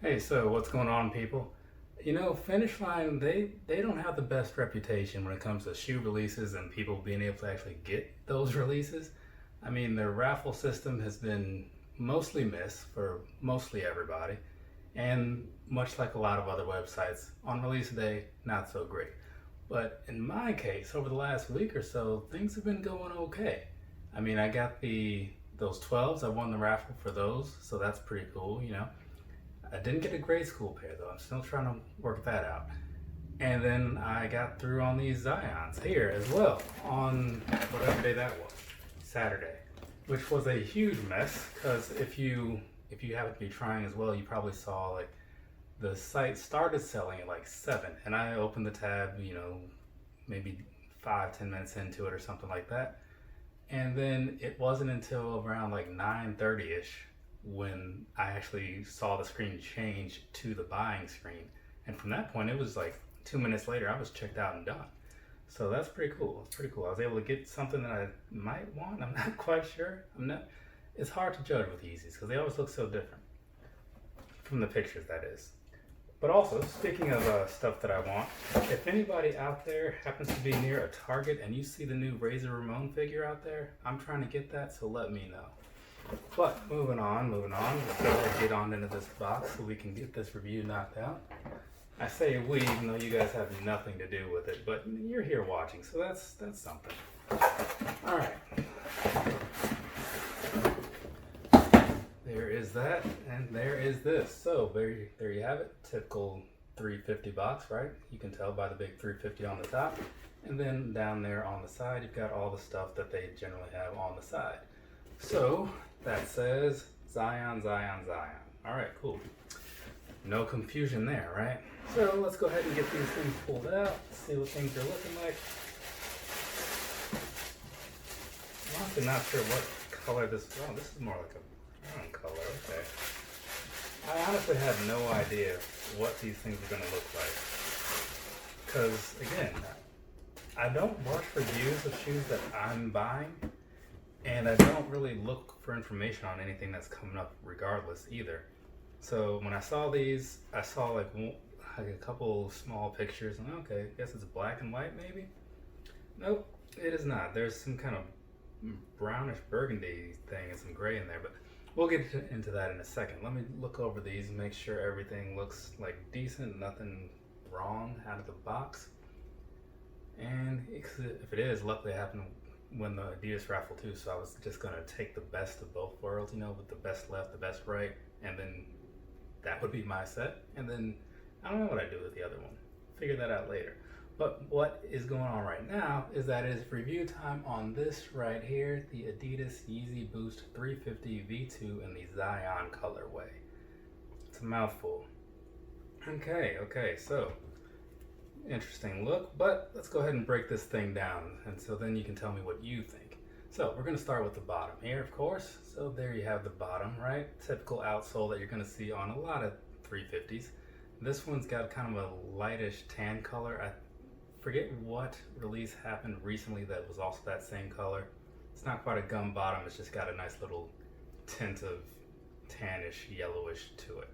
Hey, so what's going on, people? Finish Line, they don't have the best reputation when it comes to shoe releases and people being able to actually get those releases. I mean, their raffle system has been mostly missed for mostly everybody, and much like a lot of other websites, on release day, not so great. But in my case, over the last week or so, things have been going okay. I mean, I got those 12s. I won the raffle for those, so that's pretty cool. I didn't get a grade school pair though. I'm still trying to work that out. And then I got through on these Zyons here as well on whatever day that was, Saturday, which was a huge mess because if you happen to be trying as well, you probably saw like the site started selling at like 7, and I opened the tab, maybe 5-10 minutes into it or something like that, and then it wasn't until around like 9:30 ish when I actually saw the screen change to the buying screen. And from that point, it was like 2 minutes later, I was checked out and done. So that's pretty cool. It's pretty cool. I was able to get something that I might want. I'm not quite sure. It's hard to judge with Yeezys because they always look so different from the pictures, that is. But also, speaking of stuff that I want, if anybody out there happens to be near a Target and you see the new Razor Ramon figure out there, I'm trying to get that, so let me know. But moving on, let's go ahead and get on into this box so we can get this review knocked out. I say we, even though you guys have nothing to do with it, but you're here watching, so that's something. All right. There is that, and there is this. So there you have it. Typical 350 box, right? You can tell by the big 350 on the top. And then down there on the side, you've got all the stuff that they generally have on the side. So that says Zyon, Zyon, Zyon. All right, cool. No confusion there, right? So let's go ahead and get these things pulled out, see what things are looking like. I'm honestly not sure what color this is. Oh, this is more like a brown color, okay. I honestly have no idea what these things are going to look like. Because, again, I don't watch reviews of shoes that I'm buying. And I don't really look for information on anything that's coming up regardless either. So when I saw these, I saw like a couple small pictures and okay, I guess it's black and white maybe? Nope, it is not. There's some kind of brownish burgundy thing and some gray in there, but we'll get into that in a second. Let me look over these and make sure everything looks like decent, nothing wrong out of the box. And if it is, luckily I happened to win the Adidas raffle too, so I was just gonna take the best of both worlds, with the best left, the best right, and then that would be my set. And then I don't know what I do with the other one. Figure that out later. But what is going on right now is that it is review time on this right here, the Adidas Yeezy Boost 350 V2 in the Zyon colorway. It's a mouthful. Okay, so interesting look, but let's go ahead and break this thing down, and so then you can tell me what you think. So we're going to start with the bottom here, of course. So there you have the bottom, right? Typical outsole that you're going to see on a lot of 350s. This one's got kind of a lightish tan color. I forget what release happened recently that was also that same color. It's not quite a gum bottom, it's just got a nice little tint of tannish, yellowish to it.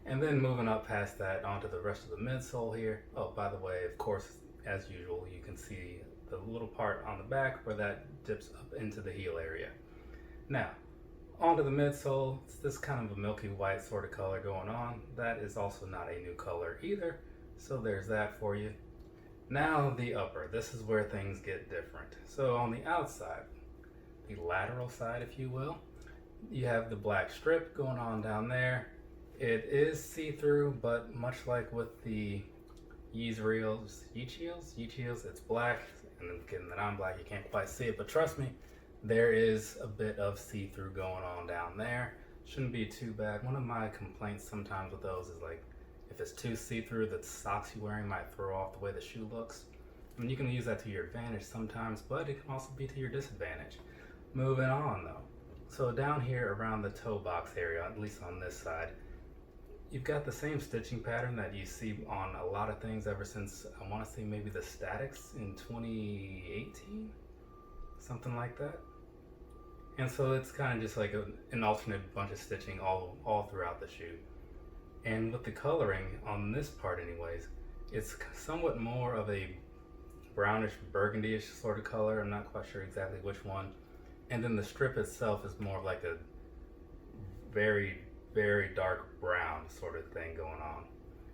And then moving up past that onto the rest of the midsole here. Oh, by the way, of course, as usual, you can see the little part on the back where that dips up into the heel area. Now, onto the midsole, it's this kind of a milky white sort of color going on. That is also not a new color either, so there's that for you. Now the upper, this is where things get different. So on the outside, the lateral side, if you will, you have the black strip going on down there. It is see-through, but much like with the Yeezy Heels, it's black, and then given that I'm black, you can't quite see it, but trust me, there is a bit of see-through going on down there. Shouldn't be too bad. One of my complaints sometimes with those is like, if it's too see-through, the socks you're wearing might throw off the way the shoe looks. I mean, you can use that to your advantage sometimes, but it can also be to your disadvantage. Moving on though. So down here around the toe box area, at least on this side, you've got the same stitching pattern that you see on a lot of things ever since, I want to say maybe the Statics in 2018, something like that. And so it's kind of just like an alternate bunch of stitching all throughout the shoe. And with the coloring on this part anyways, it's somewhat more of a brownish burgundy-ish sort of color. I'm not quite sure exactly which one. And then the strip itself is more of like a very, very dark brown sort of thing going on.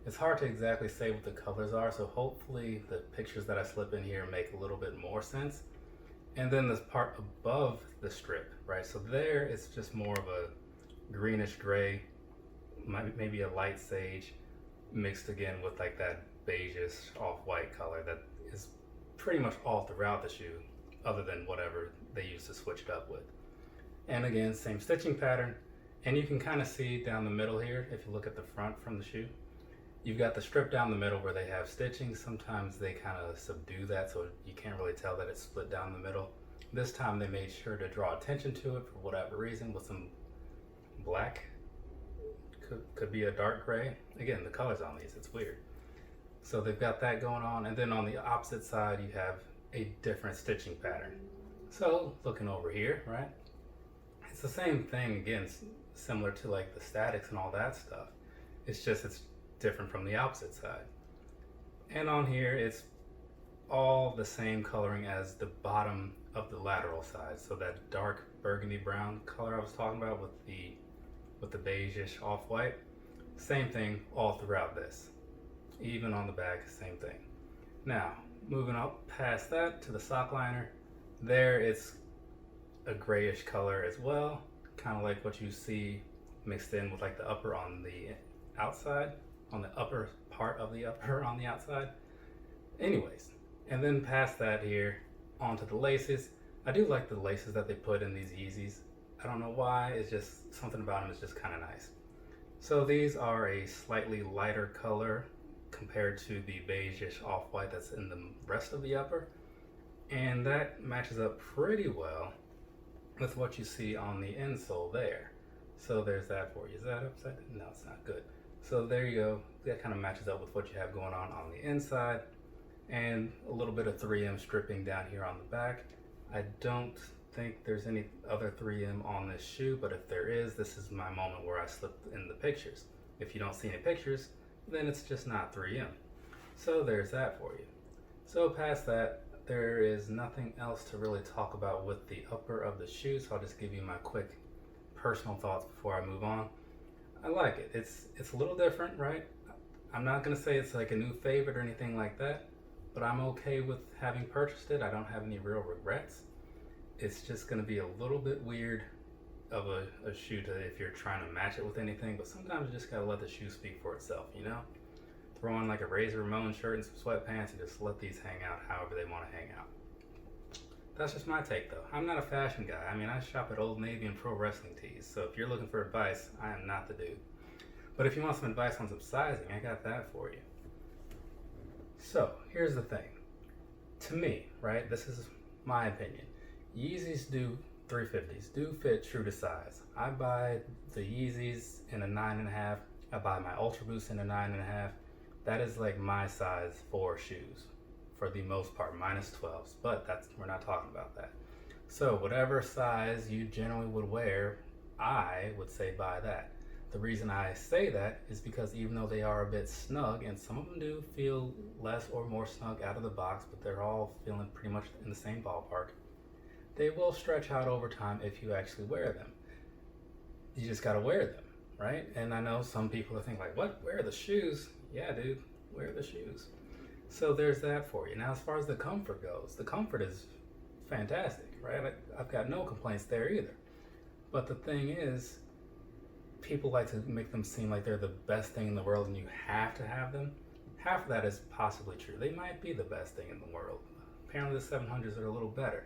It's hard to exactly say what the colors are, so hopefully the pictures that I slip in here make a little bit more sense. And then this part above the strip, right? So there it's just more of a greenish gray, maybe a light sage, mixed again with like that beigeish off-white color that is pretty much all throughout the shoe, other than whatever they used to switch it up with. And again, same stitching pattern. And you can kind of see down the middle here, if you look at the front from the shoe, you've got the strip down the middle where they have stitching. Sometimes they kind of subdue that, so you can't really tell that it's split down the middle. This time they made sure to draw attention to it for whatever reason with some black. Could be a dark gray. Again, the colors on these, it's weird. So they've got that going on, and then on the opposite side you have a different stitching pattern. So looking over here, right, it's the same thing again, similar to like the statics and all that stuff. It's just it's different from the opposite side. And on here it's all the same coloring as the bottom of the lateral side. So that dark burgundy brown color I was talking about with the beigeish off-white, same thing all throughout this. Even on the back, same thing. Now, moving up past that to the Sockliner, there it's a grayish color as well, kind of like what you see mixed in with like the upper on the outside, on the upper part of the upper on the outside. Anyways, and then past that here, onto the laces. I do like the laces that they put in these Yeezys. I don't know why, it's just something about them is just kind of nice. So these are a slightly lighter color compared to the beigeish off-white that's in the rest of the upper, and that matches up pretty well with what you see on the insole there. So there's that for you. Is that upside down? No, it's not good. So there you go. That kind of matches up with what you have going on the inside, and a little bit of 3M stripping down here on the back. I don't think there's any other 3M on this shoe, but if there is, this is my moment where I slipped in the pictures. If you don't see any pictures, then it's just not 3M. So there's that for you. So past that, there is nothing else to really talk about with the upper of the shoe, so I'll just give you my quick personal thoughts before I move on. I like it. It's a little different, right? I'm not gonna say it's like a new favorite or anything like that, but I'm okay with having purchased it. I don't have any real regrets. It's just gonna be a little bit weird of a shoe to if you're trying to match it with anything, but sometimes you just gotta let the shoe speak for itself, you know? Throw on like a Razor Ramon shirt and some sweatpants and just let these hang out however they want to hang out. That's just my take though. I'm not a fashion guy. I mean, I shop at Old Navy and pro wrestling tees, so if you're looking for advice, I am not the dude. But if you want some advice on some sizing, I got that for you. So here's the thing. To me, right, this is my opinion. Yeezys 350s do fit true to size. I buy the Yeezys in a 9.5. I buy my Ultra Boost in a 9.5. That is like my size for shoes, for the most part, minus 12s. But we're not talking about that. So whatever size you generally would wear, I would say buy that. The reason I say that is because even though they are a bit snug, and some of them do feel less or more snug out of the box, but they're all feeling pretty much in the same ballpark, they will stretch out over time if you actually wear them. You just gotta wear them, right? And I know some people think like, what, wear the shoes? Yeah, dude, wear the shoes. So there's that for you. Now, as far as the comfort goes, the comfort is fantastic, right? I've got no complaints there either. But the thing is, people like to make them seem like they're the best thing in the world and you have to have them. Half of that is possibly true. They might be the best thing in the world. Apparently the 700s are a little better.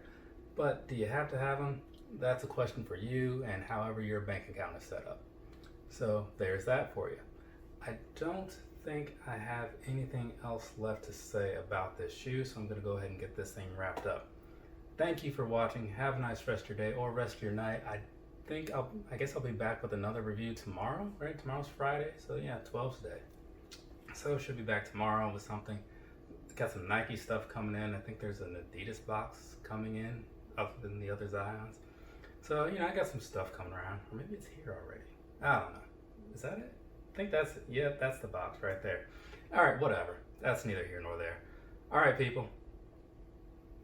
But do you have to have them? That's a question for you and however your bank account is set up. So there's that for you. I don't think I have anything else left to say about this shoe, so I'm going to go ahead and get this thing wrapped up. Thank you for watching. Have a nice rest of your day or rest of your night. I guess I'll be back with another review tomorrow, right? Tomorrow's Friday, so yeah, 12's day. So should be back tomorrow with something. Got some Nike stuff coming in. I think there's an Adidas box coming in other than the other Zyons. So, you know, I got some stuff coming around. Or maybe it's here already. I don't know. Is that it? I think that's, yeah, that's the box right there. All right, whatever. That's neither here nor there. All right, people.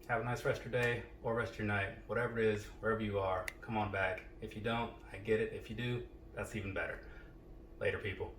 Have a nice rest of your day or rest of your night. Whatever it is, wherever you are, come on back. If you don't, I get it. If you do, that's even better. Later, people.